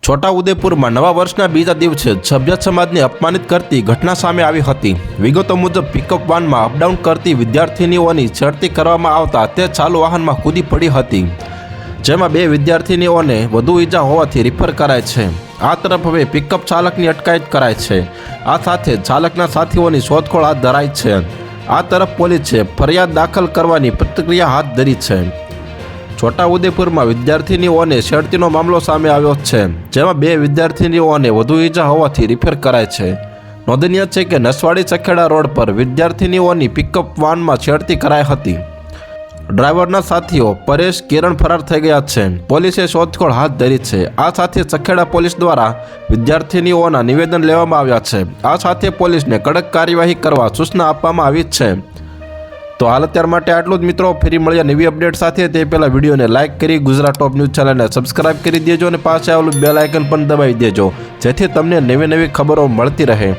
છોટાઉદેપુરમાં નવા વર્ષના બીજા દિવસે સભ્ય સમાજને અપમાનિત કરતી ઘટના સામે આવી હતી। વિગતો મુજબ પિકઅપ વાનમાં અપડાઉન કરતી વિદ્યાર્થિનીઓની છેડતી કરવામાં આવતા તે ચાલુ વાહનમાં કૂદી પડી હતી, જેમાં 2 વિદ્યાર્થિનીઓને વધુ ઈજા હોવાથી રિફર કરાય છે। આ તરફ હવે પિકઅપ ચાલકની અટકાયત કરાય છે। આ સાથે ચાલકના સાથીઓની શોધખોળ હાથ ધરાઈ છે। આ તરફ પોલીસે ફરિયાદ દાખલ કરવાની પ્રક્રિયા હાથ ધરી છે। છોટાઉદેપુરમાં વિદ્યાર્થિનીઓને છેડતીનો મામલો સામે આવ્યો છે, જેમાં 2 વિદ્યાર્થિનીઓને વધુ ઈજા હોવાથી રિફર કરાય છે। નોંધનીય છે કે નસવાડી ચખેડા રોડ પર વિદ્યાર્થિનીઓની પિકઅપ વાનમાં છેડતી કરાઈ હતી। ડ્રાઈવરના સાથીઓ પરેશ કિરણ ફરાર થઈ ગયા છે। પોલીસે શોધખોળ હાથ ધરી છે। આ સાથે ચખેડા પોલીસ દ્વારા વિદ્યાર્થિનીઓના નિવેદન લેવામાં આવ્યા છે। આ સાથે પોલીસને કડક કાર્યવાહી કરવા સૂચના આપવામાં આવી છે। તો હાલ અત્યાર માટે આટલું જ મિત્રો। ફરી મળ્યા નવી અપડેટ સાથે। તે પહેલાં વિડીયોને લાઇક કરી ગુજરાત ટોપ ન્યૂઝ ચેનલને સબસ્ક્રાઇબ કરી દેજો અને પાસે આવેલું બેલ આઇકન પણ દબાવી દેજો, જેથી તમને નવી ખબરો મળતી રહે।